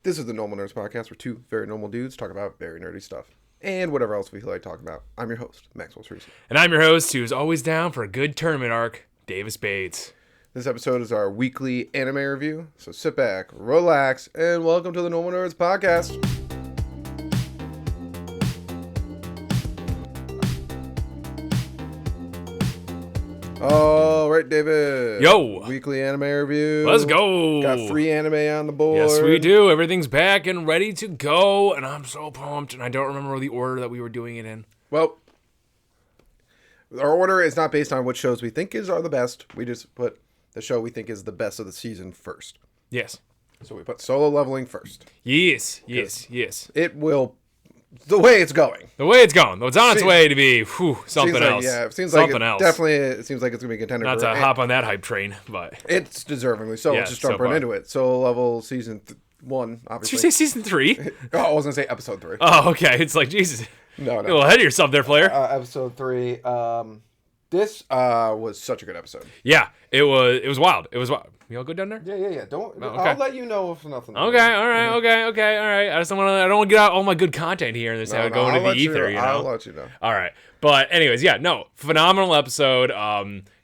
This is the Normal Nerds Podcast, where two very normal dudes talk about very nerdy stuff. And whatever else we feel like talking about. I'm your host, Maxwell Teresa. And I'm your host, who's always down for a good tournament arc, Davis Bates. This episode is our weekly anime review, so sit back, relax, and welcome to the Normal Nerds Podcast. All right, David. Yo. Weekly anime review. Let's go. Got free anime on the board. Yes, we do. Everything's back and ready to go, and I'm so pumped, and I don't remember the order that we were doing it in. Well, our order is not based on which shows we think are the best. We just put the show we think is the best of the season first. Yes. So we put Solo Leveling first. Yes. It will, the way it's going. The way it's going. It's on its way to be something else. Yeah, it seems something like else. Definitely, it seems like it's going to be a contender. Not to hop on that hype train, but it's deservingly so. Yeah, Let's just jump so right far. into it. Solo Level Season 1, obviously. did you say season 3? Oh, I was going to say Episode 3. Oh, okay. It's like, Jesus. No. You're a little ahead of yourself there, player. Episode 3. This was such a good episode. Yeah, it was wild. It was wild. You all good down there? Yeah. Okay. I'll let you know if nothing. Okay, all right. I just don't want to. I don't want to get out all my good content here and this go into I'll the ether. I'll let you know. All right, but anyways, phenomenal episode.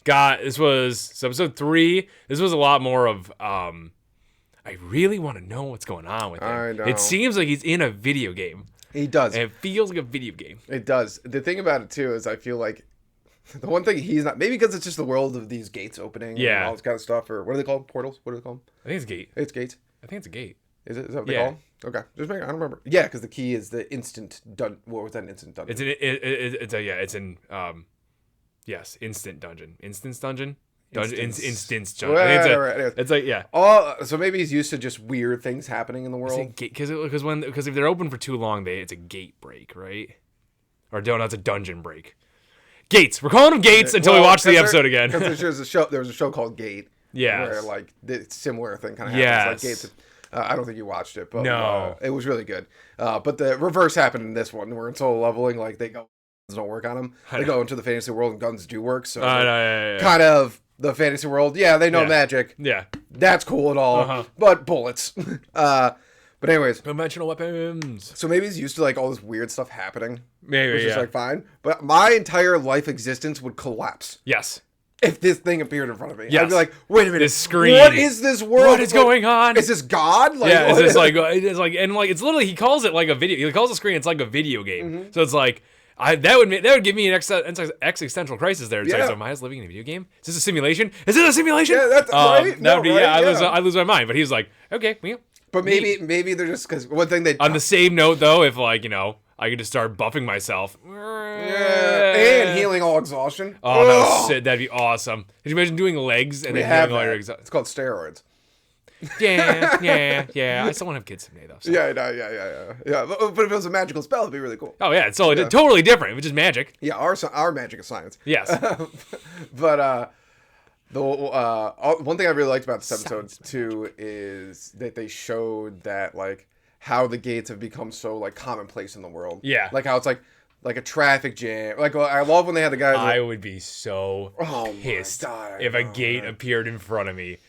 This was episode 3. This was a lot more of. I really want to know what's going on with him. I know. It seems like he's in a video game. He does. And it feels like a video game. It does. The thing about it too is I feel like the one thing he's not, maybe because it's just the world of these gates opening and all this kind of stuff, or what are they called? Portals? What are they called? I think it's a gate. It's gates. I think it's a gate. Is that what they call them? Okay. Just making, I don't remember. Yeah, because the key is the instant done. What was that instant dungeon? Instant dungeon. Instance dungeon? Instance dungeon. Right. It's like, yeah. Oh, so maybe he's used to just weird things happening in the world. Because if they're open for too long, it's a gate break, right? Or no, it's a dungeon break. Gates. We're calling them gates until we watch the episode again. Because there was a show called Gate. Yeah. Where like the similar thing kind of happens. Like Gates. I don't think you watched it, but no, it was really good. But the reverse happened in this one, where in Solo Leveling, like they go, guns don't work on them. They go into the fantasy world and guns do work. So kind of the fantasy world. Yeah, they know magic. Yeah, that's cool and all, but bullets. But anyways, conventional weapons. So maybe he's used to like all this weird stuff happening. Maybe, which is like fine. But my entire life existence would collapse. Yes. If this thing appeared in front of me, yes. I'd be like, "Wait a minute, this screen. What is this world? What is going on? Is this God? Like, yeah, is this like it's literally he calls it like a video. He calls the screen. It's like a video game. Mm-hmm. So it's like that would give me an existential crisis there. It's like, so am I just living in a video game? Is this a simulation? Is it a simulation? Yeah, that's right. That would be I lose my mind. But he was like, okay, well. But maybe they're just because one thing they on the same note though, if I could just start buffing myself. And healing all exhaustion. Oh, that'd be awesome. Could you imagine doing legs and then healing all your exhaustion? It's called steroids. Yeah. I still want to have kids someday though. So. Yeah. But if it was a magical spell, it'd be really cool. Oh yeah, it's totally different. It was just magic. Yeah, our magic is science. Yes. But the one thing I really liked about this episode too is that they showed that like how the gates have become so like commonplace in the world. Yeah. Like how it's like a traffic jam. Like I love when they had the guys. I would be so pissed if a gate appeared in front of me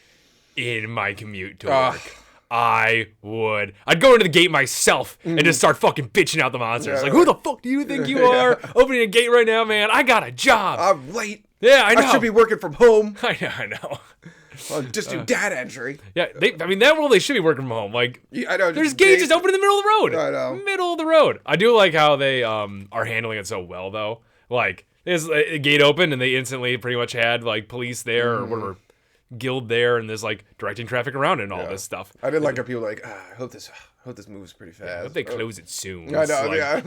in my commute to work. I'd go into the gate myself and just start fucking bitching out the monsters. Who the fuck do you think you are? Opening a gate right now, man. I got a job. I'm late. Yeah, I know. I should be working from home. I know. Well, just do data entry. Yeah, that world they should be working from home. Like, I know. There's gates just open in the middle of the road. I know. Middle of the road. I do like how they are handling it so well, though. Like, there's a gate open and they instantly pretty much had like police there or whatever. Guild there and there's like directing traffic around and all this stuff. I did like how people like I hope this moves pretty fast. I hope they close it soon. I know, like,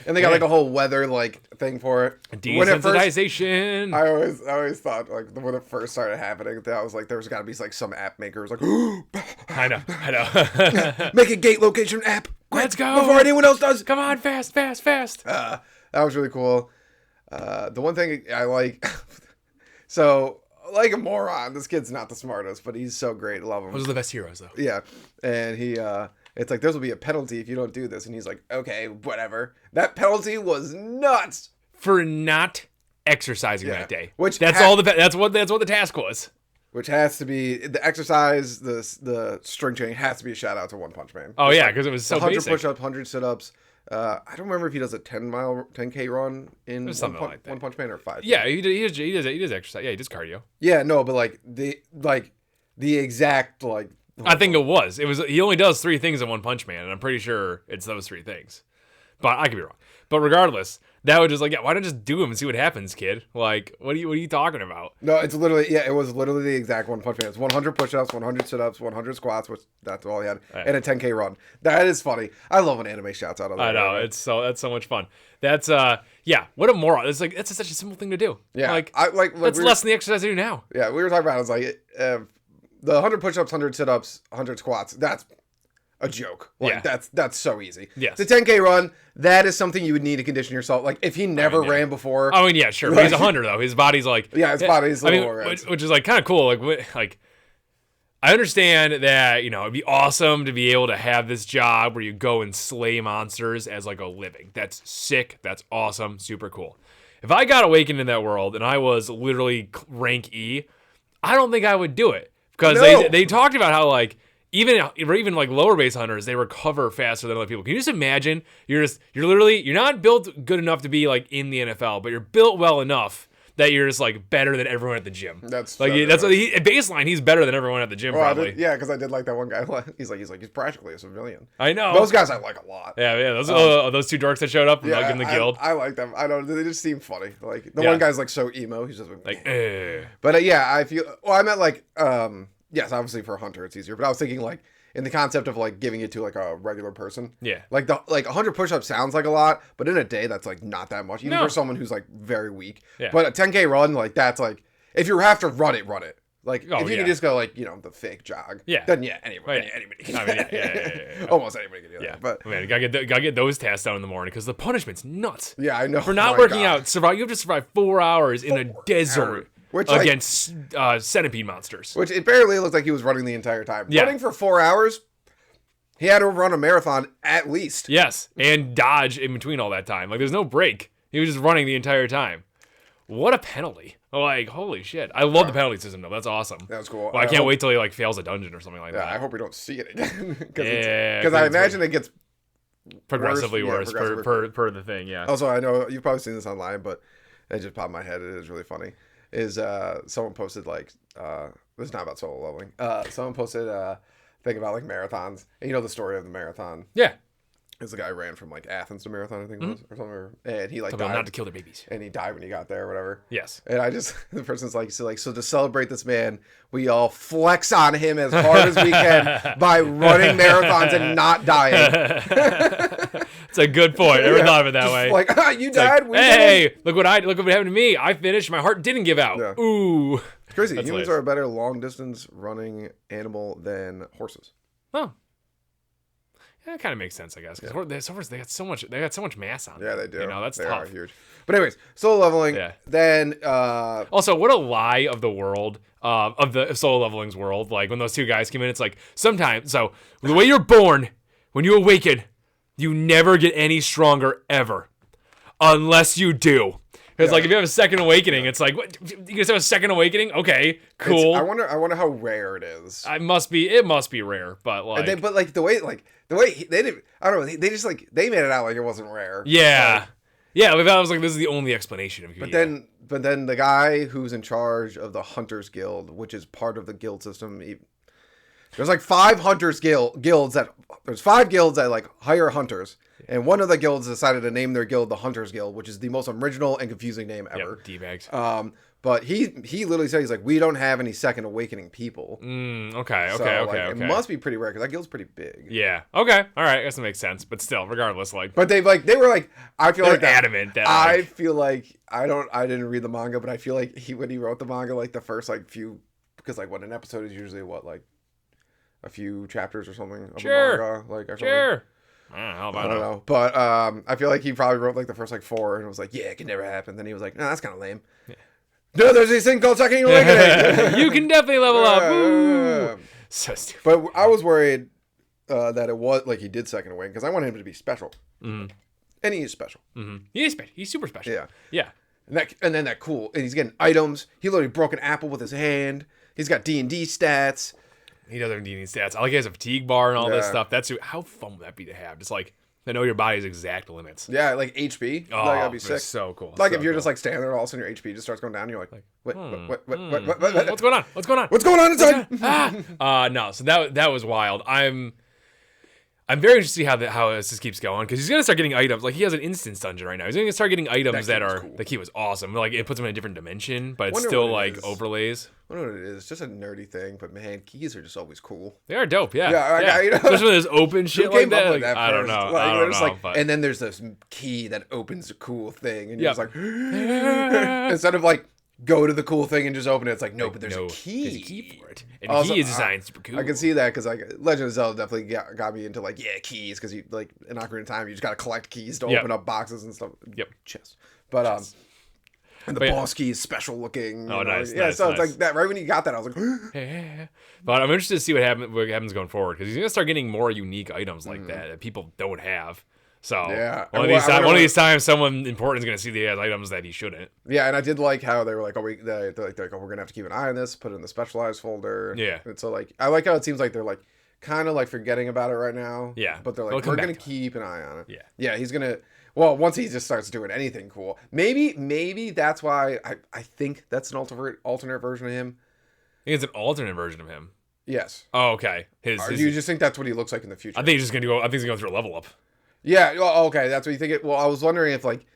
and they got like a whole weather like thing for it. Desensitization. I always thought like when it first started happening, I was like, there's got to be like some app makers like. I know. Make a gate location app. Quick, let's go before anyone else does. Come on, fast. That was really cool. The one thing I like, so. Like a moron. This kid's not the smartest, but he's so great. I love him. Those are the best heroes, though. Yeah. And he, it's like, this will be a penalty if you don't do this. And he's like, okay, whatever. That penalty was nuts. For not exercising that day. Which that's what the task was. which has to be the exercise. The strength training has to be a shout out to One Punch Man. Oh yeah, because it was so 100 basic. push-ups, 100 sit-ups. I don't remember if he does a 10K run in One Punch Man or 5. Yeah, he does exercise. Yeah, he does cardio. Yeah, no, but like the exact like. I think it was. He only does 3 things in One Punch Man, and I'm pretty sure it's those 3 things. But I could be wrong. But regardless, that would just like, why don't just do them and see what happens, kid? Like, what are you talking about? No, it was literally the exact One Punch Man. It's 100 push-ups, 100 sit-ups, 100 squats, which that's all he had, and a 10K run. That is funny. I love when anime shouts out. I know, that's so much fun. That's what a moron. It's like that's such a simple thing to do. Yeah, like that's less than the exercise I do now. Yeah, we were talking about it. It's like the 100 push-ups, 100 sit-ups, 100 squats. That's a joke. Like that's so easy. Yes. The 10K run, that is something you would need to condition yourself. Like if he never ran before. I mean, yeah, sure. But he's a hunter though. His body's like his body's a little more which is like kind of cool. Like I understand that, it'd be awesome to be able to have this job where you go and slay monsters as like a living. That's sick. That's awesome. Super cool. If I got awakened in that world and I was literally rank E, I don't think I would do it because they talked about how like even like lower base hunters, they recover faster than other people. Can you just imagine? You're not built good enough to be like in the NFL, but you're built well enough that you're just like better than everyone at the gym. That's what at baseline. He's better than everyone at the gym, probably. Because I did like that one guy. He's practically a civilian. I know those guys I like a lot. Yeah. Those 2 dorks that showed up in the guild. I like them. I don't. They just seem funny. Like the one guy's like so emo. He's just like. But I feel. Well, I meant like yes, obviously for a hunter it's easier, but I was thinking like in the concept of like giving it to like a regular person. Yeah. Like 100 push-ups sounds like a lot, but in a day that's like not that much, even for someone who's like very weak. Yeah. But a 10K run, like that's like if you have to run it. Like if you can just go like the fake jog. Yeah. Then anybody can. I mean, almost anybody can do that. But man, gotta get those tasks done in the morning because the punishment's nuts. Yeah, I know. For not working out, you have to survive 4 hours in a desert. Against centipede monsters. Which it barely looked like he was running the entire time. Yeah. Running for 4 hours, he had to run a marathon at least. Yes, and dodge in between all that time. Like, there's no break. He was just running the entire time. What a penalty. Like, holy shit. I love the penalty system, though. That's awesome. That's cool. Well, I can't wait till he, like, fails a dungeon or something like that. I hope we don't see it again. Because I imagine it gets progressively worse per the thing, yeah. Also, I know you've probably seen this online, but it just popped in my head. It is really funny. Someone posted like this is not about solo leveling. Someone posted a thing about like marathons, and the story of the marathon. Yeah, it's the guy who ran from like Athens to Marathon, I think it was, or something, and he like died not to kill their babies, and he died when he got there, or whatever. Yes, and the person's like so to celebrate this man, we all flex on him as hard as we can by running marathons and not dying. It's a good point. I never thought of it that way. Like, you died. Like, hey, look what happened to me. I finished. My heart didn't give out. Yeah. Ooh, it's crazy. Humans are a better long distance running animal than horses. Oh, yeah, that kind of makes sense, I guess. Because horses, they got so much mass on them. Yeah, they do. That's they tough. Are huge. But anyways, solo leveling. Yeah. Then also, what a lie of the world. Of the solo leveling's world. Like when those 2 guys came in, it's like sometimes. So the way you're born, when you awaken, you never get any stronger ever, unless you do. Because like if you have a second awakening, it's like what you just have a second awakening. Okay, cool. I wonder how rare it is. It must be rare, but like the way they did. I don't know. They just like they made it out like it wasn't rare. Yeah, yeah. I was like, this is the only explanation. But then the guy who's in charge of the Hunters Guild, which is part of the guild system. There's like 5 hunters guilds there's 5 guilds that like hire hunters, and one of the guilds decided to name their guild the Hunters Guild, which is the most original and confusing name ever. Yep, D-bags. But he literally said, he's like, we don't have any second awakening people. Okay. It must be pretty rare because that guild's pretty big. Yeah. Okay. All right. I guess it makes sense. But still, regardless, like. But they were like, I feel like adamant that. I feel like I didn't read the manga, but I feel like when he wrote the manga, like the first like few, because like what an episode is usually like a few chapters or something of a manga, like or something. I don't know. But I feel like he probably wrote like the first like 4 and was like, yeah, it can never happen. Then he was like, no, that's kind of lame. Yeah. No, there's this thing called second awakening. You can definitely level up. So stupid. But I was worried that it was like he did second awakening because I wanted him to be special. Mm-hmm. And he is special. Mm-hmm. He is special. He's super special. Yeah. Yeah. And then that cool. And he's getting items. He literally broke an apple with his hand. He's got D&D stats. He does have D&D stats. I like he has a fatigue bar and all this Yeah. stuff. That's how fun would that be to have? Just like to know your body's exact limits. Yeah, like HP. Oh, like, that'd be sick. that's so cool. Like so if you're cool. just like standing there, all of a sudden your HP just starts going down. You're like, what? What's going on? What's going on? What's going on inside? No. So that was wild. I'm very interested to see how this just keeps going because he's gonna start getting items. Like he has an instance dungeon right now. He's gonna start getting items that are cool. The key was awesome. Like it puts him in a different dimension, but it's still like overlays. I don't know what it is. It's just a nerdy thing, but man, keys are just always cool. They are dope. Yeah. Yeah. You know, especially when there's open shit like that. Like, that I don't know. Like, I don't know. But... And then there's this key that opens a cool thing, and you're just like, instead of like. Go to the cool thing and just open it. It's like, no, but there's a key. There's a key for it. And the key is designed super cool. I can see that because like Legend of Zelda definitely got me into like, keys. Because you like in Ocarina of Time, you just got to collect keys to open up boxes and stuff. Yep. Chests. But, and the boss key is special looking. Oh, nice. Yeah, nice, so nice. it's like that. Right when you got that, I was like, But I'm interested to see what happens going forward because he's going to start getting more unique items like that people don't have. So one of these times, someone important is going to see the items that he shouldn't. Yeah, and I did like how they were like, we're gonna have to keep an eye on this, put it in the specialized folder. Yeah. And so like, I like how it seems like they're like kind of like forgetting about it right now. Yeah. But they're like, we're gonna keep an eye on it. Yeah. Yeah, he's gonna. Well, once he just starts doing anything cool, maybe that's why I think that's an alternate version of him. I think it's an alternate version of him. Yes. Oh, okay. You just think that's what he looks like in the future? I think he's just gonna go. I think he's going through a level up. Yeah, okay, that's what you think. Well, I was wondering if like,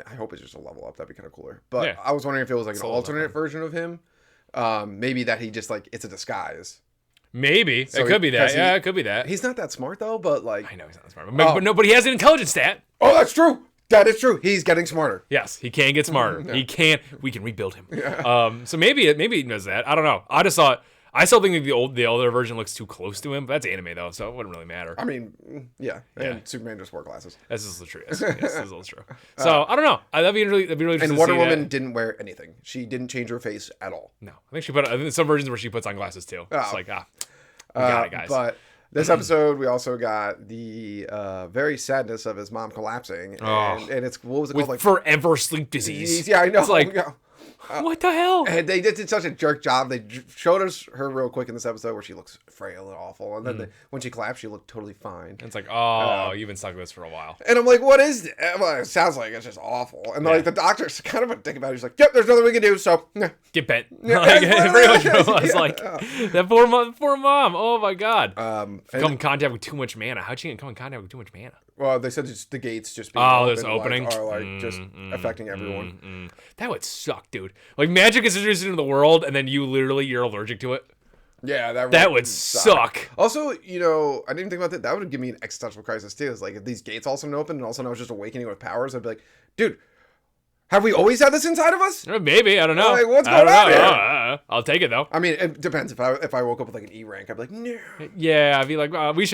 I hope it's just a level up. That'd be kind of cooler. But I was wondering if it was like an alternate version of him. Maybe that he just like it's a disguise. Maybe it could be that. Yeah, it could be that. He's not that smart though. But like, I know he's not smart. But he has an intelligence stat. Oh, that's true. That is true. He's getting smarter. Yes, he can get smarter. Yeah. He can. We can rebuild him. Yeah. So maybe he knows that. I don't know. I still think that the older version looks too close to him, but that's anime though, so it wouldn't really matter. I mean, yeah. And Superman just wore glasses. This is true. Yes, this is true. So I don't know. That'd be really interesting. And Wonder Woman didn't wear anything. She didn't change her face at all. No, I think some versions where she puts on glasses too. It's like we got it, guys. But this episode, we also got the very sadness of his mom collapsing, and it's what was it called? Like forever sleep disease. Yeah, I know. It's like. What the hell? And they did such a jerk job. They showed us her real quick in this episode where she looks frail and awful. And then when she collapsed, she looked totally fine. It's like, you've been stuck with this for a while. And I'm like, what is it? Well, it sounds like it's just awful. And like the doctor's kind of a dick about it. He's like, yep, there's nothing we can do. So get bent. It's like that poor mom. Oh my God. Come in contact with too much mana. How'd she come in contact with too much mana? Well, they said just the gates just being open, there's opening are just affecting everyone. That would suck, dude. Like magic is introduced into the world, and then you're allergic to it. Yeah, that would suck. Also, I didn't even think about that. That would give me an existential crisis too. It's like if these gates all of a sudden open, and all of a sudden I was just awakening with powers, I'd be like, dude. Have we always had this inside of us? Maybe, I don't know. Like, what's going on here? I'll take it though. I mean, it depends. If I woke up with like an E rank, I'd be like, no. Yeah, I'd be like, we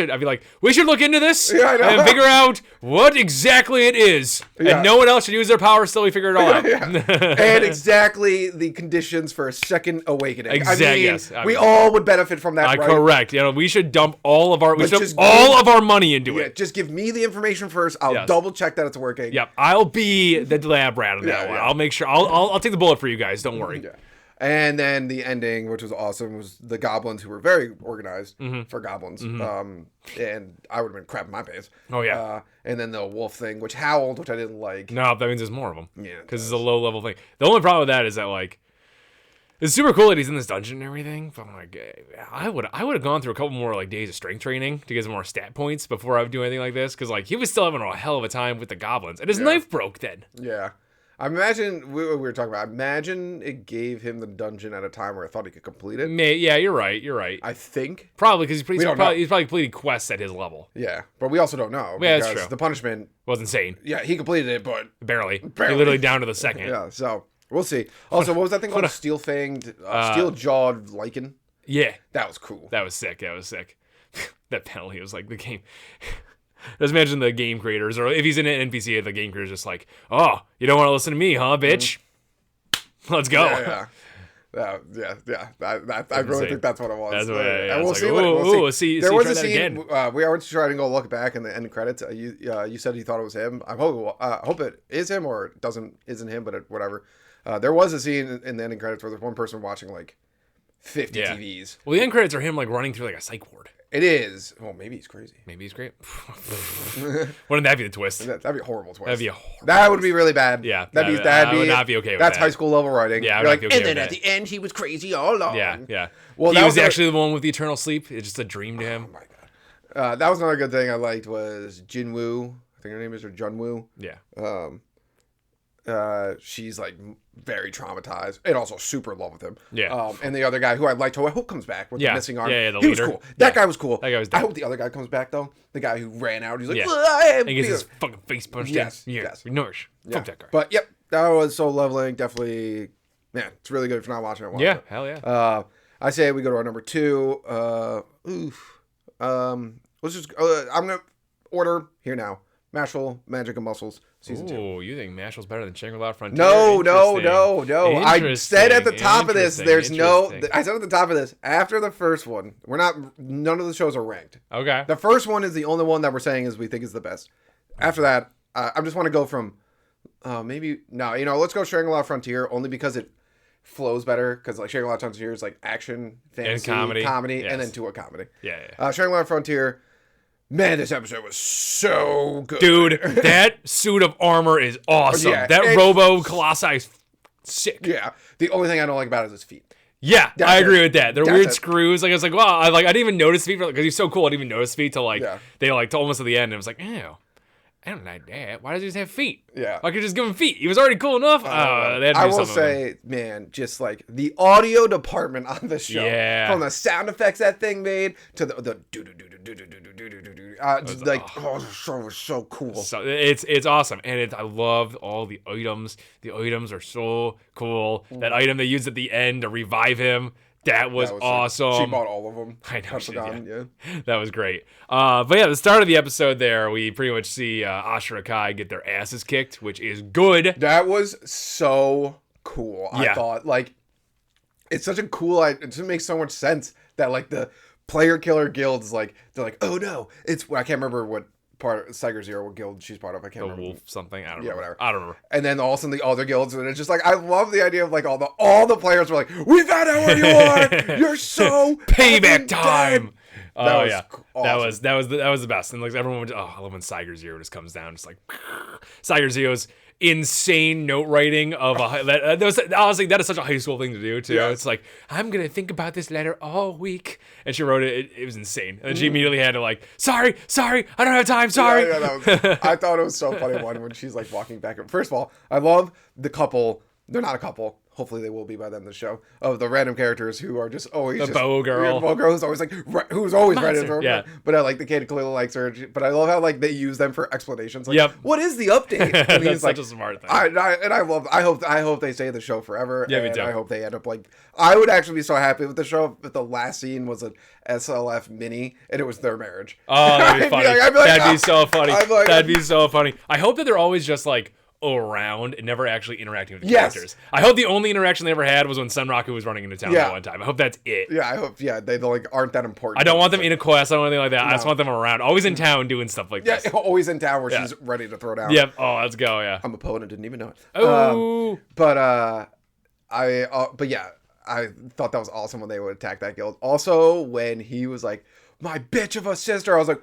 should look into this and figure out what exactly it is. And no one else should use their powers till we figure it all out. And exactly the conditions for a second awakening. Exactly. We all would benefit from that. Right? Correct. We should dump all of our money into it. Just give me the information first. I'll double check that it's working. Yep. I'll be the lab rat on that one. I'll make sure. I'll take the bullet for you guys. Don't worry. Yeah. And then the ending, which was awesome, was the goblins who were very organized for goblins. And I would have been crapping my pants. Oh, yeah. And then the wolf thing, which howled, which I didn't like. No, that means there's more of them. Yeah. Because it's a low-level thing. The only problem with that is that, like, it's super cool that he's in this dungeon and everything, but I'm like, I would have gone through a couple more like days of strength training to get some more stat points before I would do anything like this. Because, like, he was still having a hell of a time with the goblins. And his knife broke then. Yeah. I imagine we were talking about. I imagine it gave him the dungeon at a time where I thought he could complete it. Yeah, you're right. I think probably because he's probably completing quests at his level. Yeah, but we also don't know. Yeah, that's true. The punishment was insane. Yeah, he completed it, but barely. He literally down to the second. Yeah, so we'll see. Also, what was that thing called? Steel fanged, steel jawed lichen. Yeah, that was cool. That was sick. That penalty was like the game. Just imagine the game creators, or if he's in an NPC, the game creator's just like, "Oh, you don't want to listen to me, huh, bitch? Let's go." Yeah. I really think that's what it was. That's what. Yeah, and we'll see. We'll see. There was a scene. We are trying to go look back in the end credits. You said you thought it was him. I hope it is him, or it isn't him, but whatever. There was a scene in the ending credits where there's one person watching like 50 TVs. Well, the end credits are him like running through like a psych ward. It is. Well, maybe he's crazy. Maybe he's great. Wouldn't that be the twist? That'd be a horrible twist. That'd be a horrible That would be really bad. Yeah. I would not be okay with that's that. high school level writing. Yeah, I would You're not like, be okay and with then at that. the end, he was crazy all along. Yeah. Well, he that was was actually the one with the eternal sleep. It's just a dream to him. Oh, my God. That was another good thing I liked was Jinwoo. I think her name is Junwoo. Yeah. She's like very traumatized and also super in love with him. Yeah. And the other guy who I liked, who I hope comes back with the missing arm. Yeah, the he leader. was cool. That guy was cool. That guy was I dope. hope the other guy comes back though. The guy who ran out. He's like, and he gets his fucking face punched yes, in. yes. Nourish. Fuck that guy. But yep, that was so leveling. Definitely, man, it's really good if you're not watching it. Watch it. Hell yeah. I say we go to our number 2. Let's just. I'm gonna order here now. Mashle Magic and Muscles season 2. Ooh, you think Mashle's better than Shangri-La Frontier? No. I said at the top of this, there's no. I said at the top of this, after the first one, none of the shows are ranked. Okay. The first one is the only one that we're saying is we think is the best. After that, I just want to go from, let's go Shangri-La Frontier only because it flows better. Because like Shangri-La Frontier is like action, fantasy, and comedy, yes. and then to a comedy. Yeah. Shangri-La Frontier. Man, this episode was so good. Dude, that suit of armor is awesome. Yeah, that Robo Colossi is sick. Yeah. The only thing I don't like about it is his feet. Yeah, I agree with that. They're That's weird it. screws. Like, I was like, wow, I didn't even notice feet because he's so cool. I didn't even notice feet till they till almost at the end. And I was like, ew. I don't like that. Why does he just have feet? Yeah. I could just give him feet. He was already cool enough. I will say, man, just like the audio department on the show. Yeah. From the sound effects that thing made to the just like the show was so cool. So it's awesome, and I love all the items. The items are so cool. That item they used at the end to revive him. That was awesome. She bought all of them. I know. Yeah. That was great. But yeah, the start of the episode there, we pretty much see Ashura Kai get their asses kicked, which is good. That was so cool. I thought like it's such a cool. It just makes so much sense that like the player killer guilds like they're like, oh no, I can't remember what part Tiger Zero, what guild she's part of. I can't remember. Wolf something. I don't know. Yeah, whatever. I don't remember. And then all of a sudden the other guilds, and it's just like I love the idea of like all the players were like, we found out where you are. You're so payback time. Oh yeah, awesome. that was the best. And like everyone would, I love when Tiger Zero just comes down, just like Tiger Zero's insane note writing of honestly that is such a high school thing to do too. Yeah. It's like, I'm gonna think about this letter all week, and she wrote it. It was insane, and she immediately had to like, sorry, I don't have time. Sorry. Yeah, I thought it was so funny when she's like walking back. First of all, I love the couple. They're not a couple. Hopefully they will be by the end of the show. Of the random characters who are just always the bow girl. The bow girl who's always like, who's always ready to throw her. Yeah. But I like the kid clearly likes her. But I love how like they use them for explanations. Like, yep. What is the update? And That's such a smart thing. I hope they stay in the show forever. Yeah, and me too. I hope they end up like. I would actually be so happy with the show if the last scene was an SLF mini and it was their marriage. Oh, that'd be funny. That'd be so funny. That'd be so funny. I hope that they're always just like around and never actually interacting with the characters. I hope the only interaction they ever had was when Senraku was running into town that one time. I hope that's it. Yeah, I hope. Yeah, they like aren't that important. I don't want them in a quest. I don't want anything like that. No. I just want them around, always in town doing stuff like this. Yeah, always in town where she's ready to throw down. Yep. Oh, let's go. Yeah. I'm a poet and didn't even know it. Oh. But yeah, I thought that was awesome when they would attack that guild. Also, when he was like, "My bitch of a sister," I was like,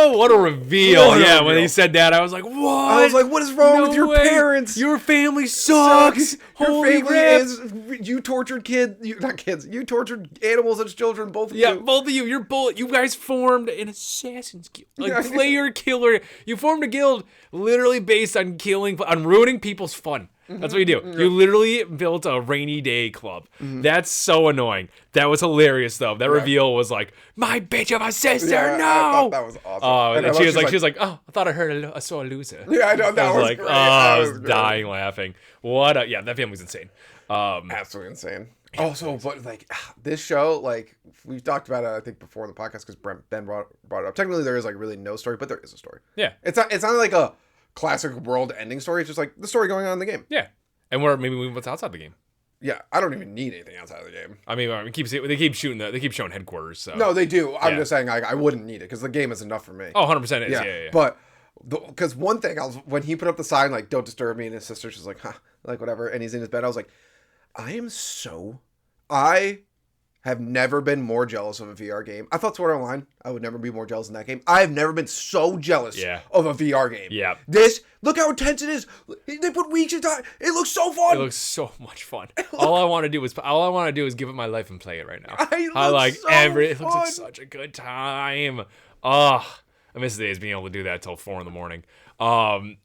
what a reveal. When he said that, I was like, what? I was like, what is wrong with your parents? Your family sucks. Your family is, you tortured you tortured animals as children, both of you. Yeah, both of you. You guys formed an assassin's guild. Like player killer. You formed a guild literally based on ruining people's fun. That's what you do. You literally built a rainy day club. That's so annoying. That was hilarious though. That reveal was like, my bitch of a sister, no! I thought that was awesome. And she was like, oh, I thought I saw a loser. Yeah, I know. That was like, great. I was dying laughing. That family's insane. Absolutely insane. Also, but like this show, like we've talked about it, I think before in the podcast because Ben brought it up. Technically, there is like really no story, but there is a story. Yeah, it's not like a classic world ending story. It's just like the story going on in the game. Yeah, and maybe what's outside the game. Yeah, I don't even need anything outside of the game. I mean, they keep showing headquarters. So. No, they do. I'm just saying I wouldn't need it because the game is enough for me. Oh, 100% is. Yeah. But because one thing when he put up the sign like "Don't disturb me," and his sister, she's like, "Huh," like whatever, and he's in his bed. I was like, I have never been more jealous of a VR game. I thought Sword Art Online, I would never be more jealous in that game. I have never been so jealous of a VR game. Yeah. Look how intense it is. They put weeks in time. It looks so fun. It looks so much fun. All I want to do is give it my life and play it right now. It looks like such a good time. Oh, I miss the days being able to do that till 4 a.m.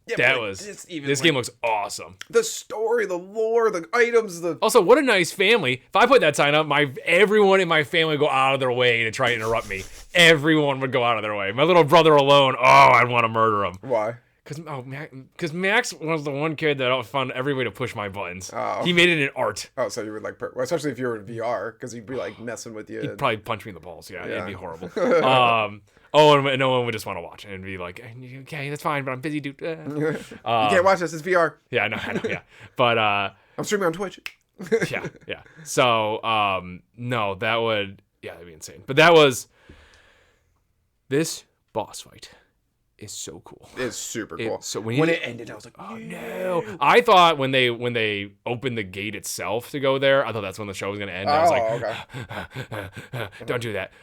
This game looks awesome. The story, the lore, the items, Also, what a nice family. If I put that sign up, everyone in my family would go out of their way to try to interrupt me. Everyone would go out of their way. My little brother alone, I'd want to murder him. Why? Because Max was the one kid that found every way to push my buttons. Oh. He made it an art. Oh, so you would especially if you were in VR, because he'd be like messing with you. He'd probably punch me in the balls. Yeah, it'd be horrible. And no one would just want to watch it and be like, okay, that's fine, but I'm busy, dude. You can't watch this. It's VR. Yeah, I know, yeah. But I'm streaming on Twitch. yeah. So no, that'd be insane. But this boss fight is so cool. It's super cool. So when it ended, I was like, oh no. I thought when they opened the gate itself to go there, I thought that's when the show was gonna end. I was like, okay. Don't do that.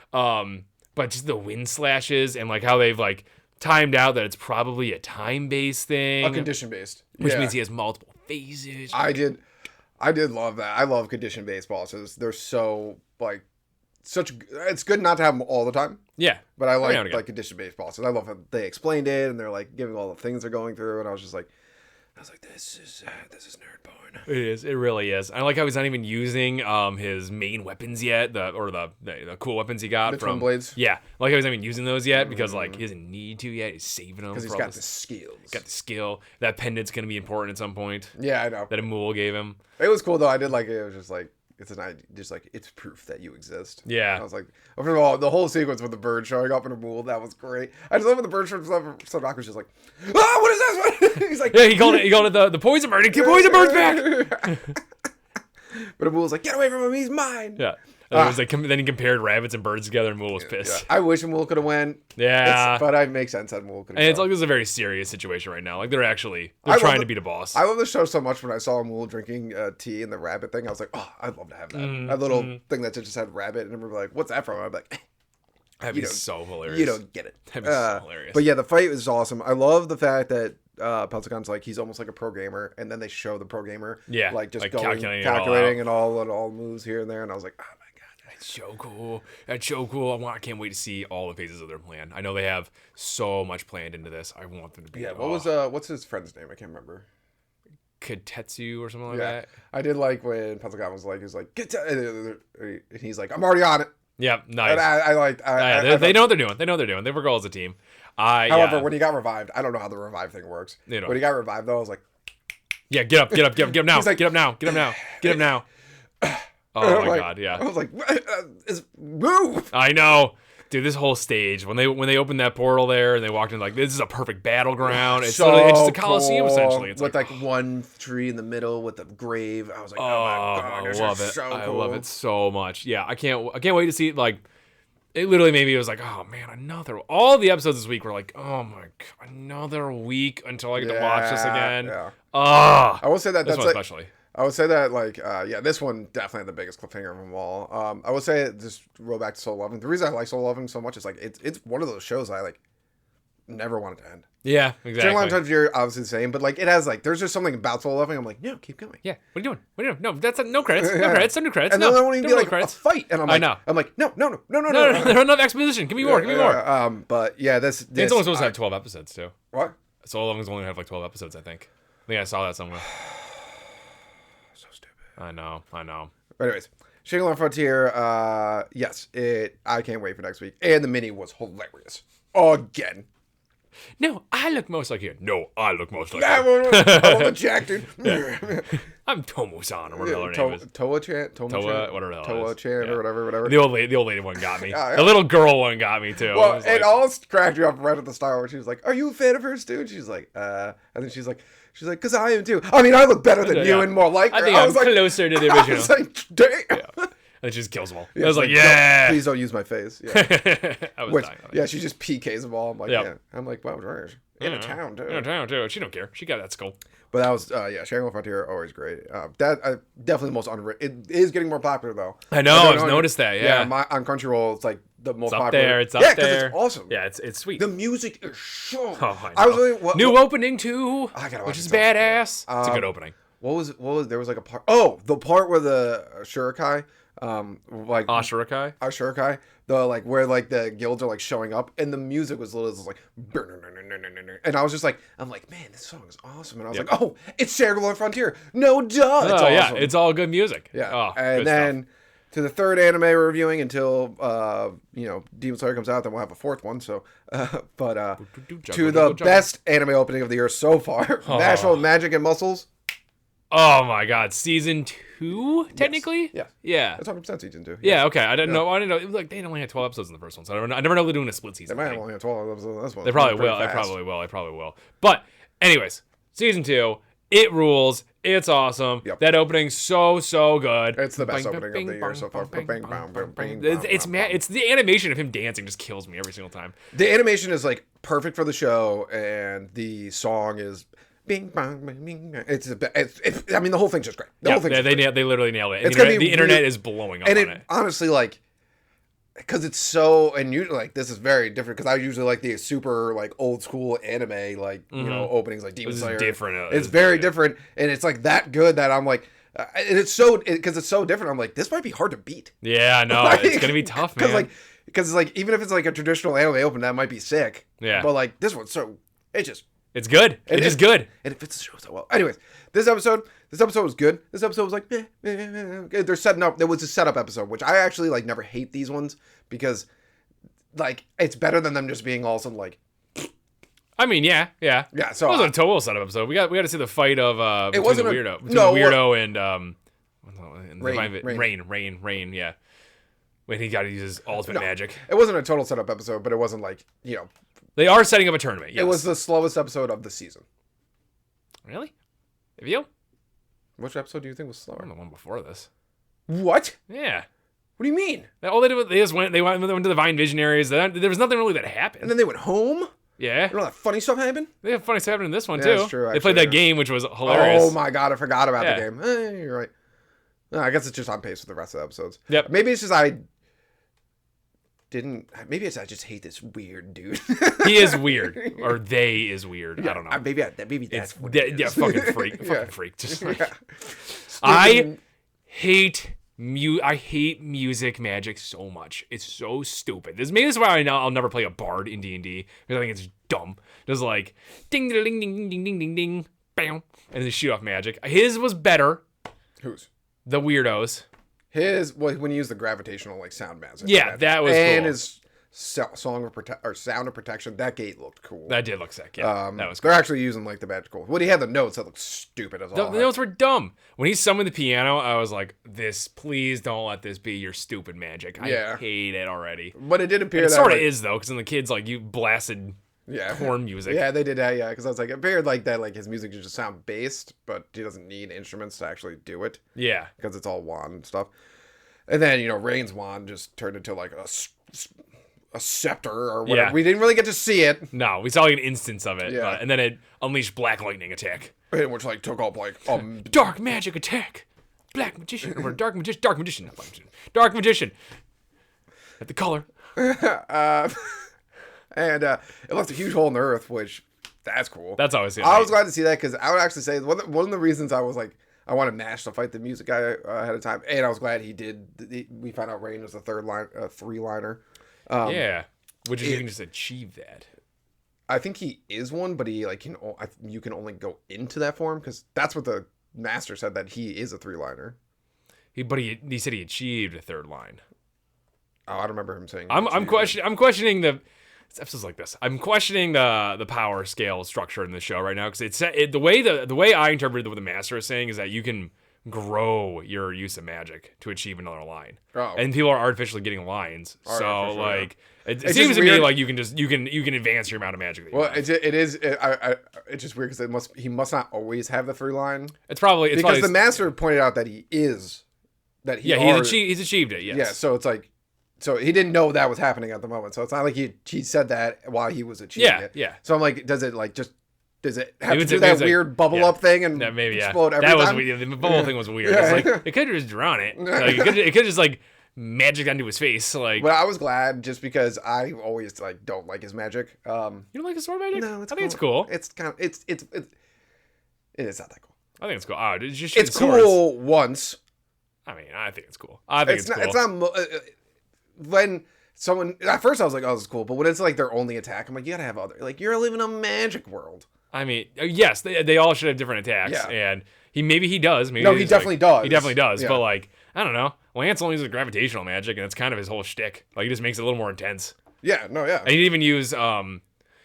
But just the wind slashes and like how they've like timed out that it's probably a time-based thing. A condition-based. Which means he has multiple phases. I did love that. I love condition-based bosses. They're so like it's good not to have them all the time. Yeah. But I like condition-based bosses. I love how they explained it and they're like giving all the things they're going through, and I was like, this is nerd porn. It is. It really is. I like how he's not even using his main weapons yet, the cool weapons he got from twin blades. Yeah, I like how he's not even using those yet because like he doesn't need to yet. He's saving them because he's got the skills. Got the skill. That pendant's gonna be important at some point. Yeah, I know. That Amul gave him. It was cool though. I did like it. It was just like it's an idea, just like it's proof that you exist. Yeah. I was like, first of all, the whole sequence with the bird showing up in a mool, that was great. I just love when the bird shows up. So Doc was just like, what is this? He's like, yeah, he called it the poison bird. Get poison birds back. But a mool's like, get away from him. He's mine. Yeah. It was like, then he compared rabbits and birds together, and Mool was pissed. Yeah. I wish Mool could have went. Yeah. But it makes sense that Mool could have. And it's like this is a very serious situation right now. Like they're trying to beat a boss. I love the show so much when I saw Mool drinking tea and the rabbit thing. I was like, I'd love to have that. That little thing that just had rabbit, and everybody like, what's that from? I'm like, that'd be so hilarious. You don't get it. That'd be so hilarious. But yeah, the fight was awesome. I love the fact that Peltagon's like he's almost like a programmer, and then they show the programmer like just calculating and all moves here and there, and I was like, oh my god. That's so cool. That's so cool. I can't wait to see all the phases of their plan. I know they have so much planned into this. I want them to be. Yeah. What's his friend's name? I can't remember. Katetsu or something like that. I did like when Peltagon was like, and he's like, I'm already on it. Yeah, nice. And I liked. They know what they're doing. They know what they're doing. They work all as a team. However, when he got revived, I don't know how the revive thing works. When he got revived, though, I was like, yeah, get up now. Like, get up now. Oh my god, yeah. I was like, move. I know. Dude, this whole stage, when they opened that portal there and they walked in, like, this is a perfect battleground. It's just a coliseum, essentially. It's with like one tree in the middle with the grave. I was like, oh my god, I love it. So cool. I love it so much. Yeah, I can't wait to see it. Like, it literally made me, it was like, oh man, all the episodes this week were like, oh my god, another week until I get to watch this again. Yeah. I will say that this that's one like, especially. I would say that, like, this one definitely had the biggest cliffhanger of them all. I would say, just roll back to Soul Loving. The reason I like Soul Loving so much is, like, it's one of those shows I, like, never wanted to end. Yeah, exactly. Shangri-La Frontier, obviously the same, but, like, it has, like, there's just something about Soul Loving. I'm like, no, keep going. Yeah, what are you doing? No, that's no credits. No credits. No new credits. And then there won't even be, like, a fight. And I'm like, no. There's enough exposition. Give me more. But, yeah, this it's only supposed to have 12 episodes, too. What? Soul Loving's only have, like, 12 episodes, I think. I saw that somewhere. I know. But anyways, Shangri-La Frontier, yes, I can't wait for next week. And the mini was hilarious. Again. No, I look most like you. No, I look most like you. I love the Jack, dude. I'm Tomo-san, or whatever her name is. Toa-chan? Toa, whatever the hell Toa-chan, or whatever. The old lady one got me. The little girl one got me, too. Well, it all cracked you up right at the start where she was like, are you a fan of hers, dude? She's like, and then she's like, because I am too. I mean, I look better than you and more like her. I think I'm closer to the original. I was like, damn. Yeah. And she just kills them all. I was like, yeah. Please don't use my face. Yeah. I was dying on it. Yeah, she just PKs them all. I'm like, yeah. I'm like, wow, where's in a town, too. In a town, too. She don't care. She got that skull. But that was Shangri-La Frontier, always great. That definitely the most underrated. It is getting more popular though. I know. I've noticed that. Yeah. On Crunchyroll, it's like the most up popular. there. It's up there. because it's awesome. Yeah, it's sweet. The music is so. Oh, I was really, new opening too, I gotta watch which is it. badass. It's a good opening. What was there was like a part? Oh, the part where the Shurikai, like Ashurakai. the like where like the guilds are like showing up, and the music was literally just like, and I was just like, I'm like, man, this song is awesome, and I was like, oh, it's Shangri-La Frontier, no duh, it's awesome. Yeah, it's all good music. Yeah, oh, and then to the third anime we're reviewing until Demon Slayer comes out, then we'll have a fourth one. So, to the best anime opening of the year so far, Mashle Magic and Muscles. Oh my god, season 2 technically? Yes. Yeah. That's 100% season 2. Yeah, okay. I didn't know. It was like they only had 12 episodes in the first one, so I never know they're doing a split season. They might have only had 12 episodes in this one. They probably will. But anyways, season 2, it rules. It's awesome. Yep. That opening's so good. It's the best opening of the year so far. It's the animation of him dancing just kills me every single time. The animation is like perfect for the show, and the song is bing bang bing bing. It's I mean, the whole thing's just great. They literally nailed it. It's gonna be the internet is blowing up and on it. Honestly, like, because it's so, and usually like this is very different because I usually like the super like old school anime like openings like Demon Slayer. Different. It's very different, and it's like that good that I'm like, and it's so because it's so different. I'm like, this might be hard to beat. Yeah, no, like, it's gonna be tough, man. Because it's like even if it's like a traditional anime open, that might be sick. Yeah. But like this one's it's good. It's just good. And it fits the show so well. Anyways, this episode was good. This episode was like, they're setting up. There was a setup episode, which I actually like never hate these ones because like it's better than them just being all some like. I mean, yeah. So it wasn't a total setup episode. We got to see the fight of between the weirdo and Rain. Yeah, when he got to use his ultimate magic. It wasn't a total setup episode, but it wasn't like They are setting up a tournament, yes. It was the slowest episode of the season. Really? Have you? Which episode do you think was slower? The one before this. What? Yeah. What do you mean? All they did was they went to the Vine Visionaries. There was nothing really that happened. And then they went home? Yeah. You know that funny stuff happened? They have funny stuff happening in this one, too. That's true, they played that game, which was hilarious. Oh my god, I forgot about the game. You're right. No, I guess it's just on pace with the rest of the episodes. Yep. Maybe it's just maybe I just hate this weird dude. He is weird, or they is weird. Yeah, I don't know. Maybe that's what it is. Yeah, fucking freak. Just like, I hate music magic so much. It's so stupid. Maybe this is why I'll never play a bard in D&D because I think it's dumb. Just like ding ding ding ding ding ding ding ding, bam, and then shoot off magic. His was better. Whose? The weirdos. When you use the gravitational like sound magic. Yeah, that was and cool. His sound of protection. That gate looked cool. That did look sick. Yeah, that was cool. They're actually using like the magical. When he had the notes, that looked stupid as all. The notes were dumb. When he summoned the piano, I was like, please don't let this be your stupid magic. I hate it already. But it did appear it sort of is though, because then the kids like you blasted horn music. Yeah, they did that. Yeah, because I was like, it appeared like that. Like his music just sound based, but he doesn't need instruments to actually do it. Yeah, because it's all wand and stuff. And then Rain's wand just turned into like a scepter or whatever. Yeah. We didn't really get to see it. No, we saw like an instance of it. Yeah. And then it unleashed black lightning attack, which like took up like dark magic attack, black magician or dark magician. At the color. And it left a huge hole in the earth, which that's cool. That's always good. I was glad to see that because I would actually say one of the reasons I was like. I wanted Nash to fight the music guy ahead of time, and I was glad he did. We found out Rain was a three-liner. Which is you can just achieve that. I think he is one, but he like you can only go into that form because that's what the master said that he is a three-liner. He said he achieved a third line. Oh, I don't remember him saying. I'm questioning the. It's episodes like this. I'm questioning the power scale structure in the show right now because the way I interpreted what the master is saying is that you can grow your use of magic to achieve another line, and people are artificially getting lines. So like it seems to me like you can advance your amount of magic. It's just weird because he must not always have the 3-line. It's probably the master pointed out that he's achieved it. Yes. Yeah. So it's like. So he didn't know that was happening at the moment. So it's not like he said that while he was achieving it. Yeah. So I'm like, does it like just Does it have to do that weird bubble up thing and explode every time? That was weird. The bubble thing was weird. It's like, it could have just drawn it. Like, it could just like magic onto his face. Like, but I was glad just because I always like don't like his magic. You don't like his sword magic? No, I think it's cool. It's kind of it's not that cool. I think it's cool. Oh, just it's cool once. I mean, I think it's cool. I think it's cool. It's not when someone at first I was like, oh, this is cool, but when it's like their only attack, I'm like, you gotta have other. Like, you're living a magic world. I mean, yes, they all should have different attacks, and maybe he does. Maybe he definitely does. He definitely does. Yeah. But like, I don't know. Lance only uses gravitational magic, and it's kind of his whole shtick. Like, he just makes it a little more intense. Yeah. No. Yeah. And he didn't even use.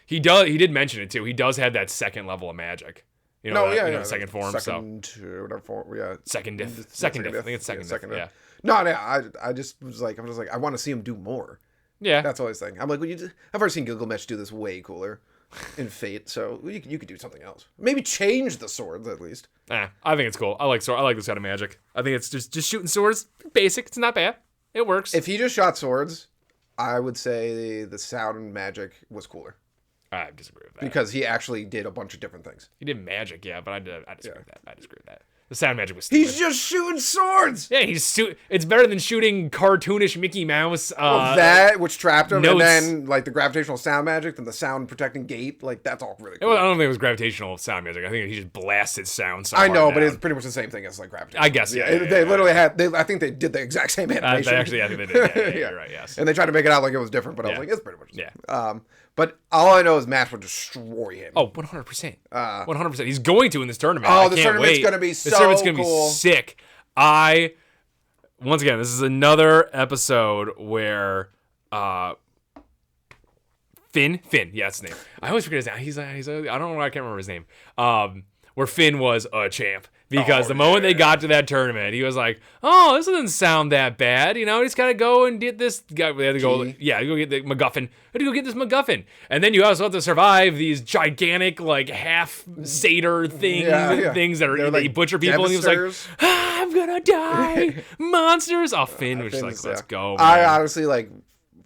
He did mention it too. He does have that second level of magic. Second form. Whatever form. Yeah. Second diff. Second diff. I think it's second diff. Yeah. No. I just was like, I want to see him do more. Yeah. That's all I was thinking. I'm like, I've already seen Gilgamesh do this way cooler in Fate, so you could do something else. Maybe change the swords at least. I think it's cool. I like this kind of magic. I think it's just shooting swords. Basic. It's not bad. It works. If he just shot swords, I would say the sound magic was cooler. I disagree with that. Because he actually did a bunch of different things. He did magic, yeah, but I disagree with that. I disagree with that. The sound magic was stupid. He's just shooting swords! Yeah, it's better than shooting cartoonish Mickey Mouse. That, which trapped him, notes. And then, like, the gravitational sound magic, then the sound protecting gate, like, that's all really cool. Well, I don't think it was gravitational sound magic. I think he just blasted sound so I know, hard but down. It's pretty much the same thing as, like, gravitational. I guess, yeah. They literally had, I think they did the exact same animation. I think they did. Yeah, you're right, yes. And they tried to make it out like it was different, but I was like, it's pretty much the same. But all I know is Mash would destroy him. Oh, 100%. 100%. He's going to in this tournament. Oh, this tournament's going to be so cool. This tournament's going to be sick. Once again, this is another episode where Finn, yeah, that's his name. I always forget his name. He's I don't know why I can't remember his name. Where Finn was a champ. Because the moment they got to that tournament, he was like, "Oh, this doesn't sound that bad. You know, he's got to go and get this guy. They had to go, go get the MacGuffin. Had to go get this MacGuffin, and then you also have to survive these gigantic, like half satyr things that are they like butcher people." And he was like, "I'm gonna die, monsters!" Oh, Finn was just like, "Let's go." Man. I honestly like.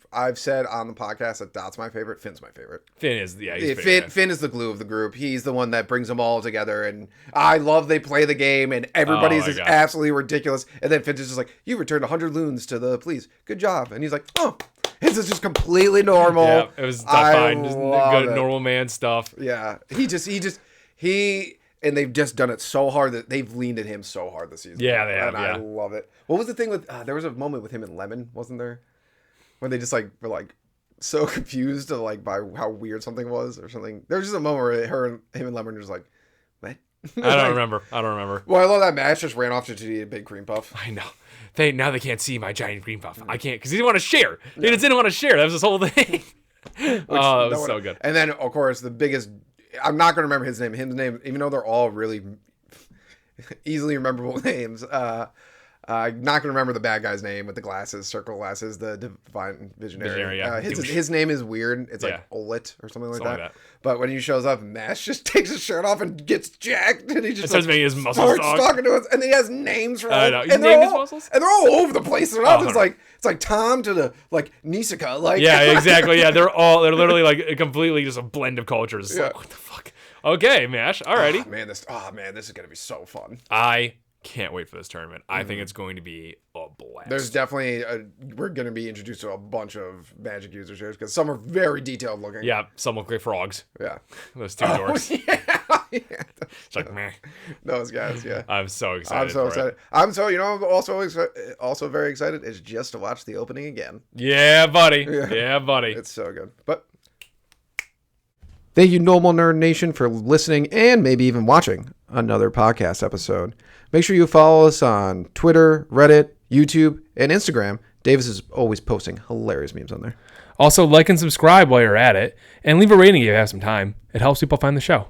I've said on the podcast that Dot's my favorite. Finn's my favorite. Finn is Finn is the glue of the group. He's the one that brings them all together, and I love they play the game, and everybody's just absolutely ridiculous. And then Finn's just like, "You returned 100 loons to the police. Good job." And he's like, "Oh, this is just completely normal." Yeah, it was fine, just good normal man stuff. Yeah, and they've just done it so hard that they've leaned at him so hard this season. Yeah, they have. And I love it. What was the thing with? There was a moment with him and Lemon, wasn't there? When they just like were like so confused like by how weird something was or something. There was just a moment where him and Lemon were just like, what? I don't remember. Well, I love that Mash just ran off to eat a big cream puff. I know. Now they can't see my giant cream puff. I can't because he didn't want to share. He just didn't want to share. That was his whole thing. That was so good. And then of course the biggest. I'm not gonna remember his name. His name, even though they're all really easily rememberable names. I'm not gonna remember the bad guy's name with the glasses, circle glasses, the divine visionary. His name is weird. It's like Olet or something like that. But when he shows up, Mash just takes his shirt off and gets jacked, and he just starts making his muscles starts talking to us, and he has names for all. And they're all over the place. They're not it's like Tom to the like Nisika. Like exactly. Yeah, they're literally like completely just a blend of cultures. It's like, what the fuck? Okay, Mash. Alrighty. Oh man, this is gonna be so fun. I can't wait for this tournament. I think it's going to be a blast. There's definitely we're going to be introduced to a bunch of magic users here because some are very detailed looking. Yeah, some look like frogs. Yeah, those two dorks. Yeah. It's like meh. Those guys. Yeah, I'm so excited. I'm also very excited is just to watch the opening again. Yeah, buddy. Yeah, buddy. It's so good. But thank you, Normal Nerd Nation, for listening and maybe even watching another podcast episode. Make sure you follow us on Twitter, Reddit, YouTube, and Instagram. Davis is always posting hilarious memes on there. Also, like and subscribe while you're at it, and leave a rating if you have some time. It helps people find the show.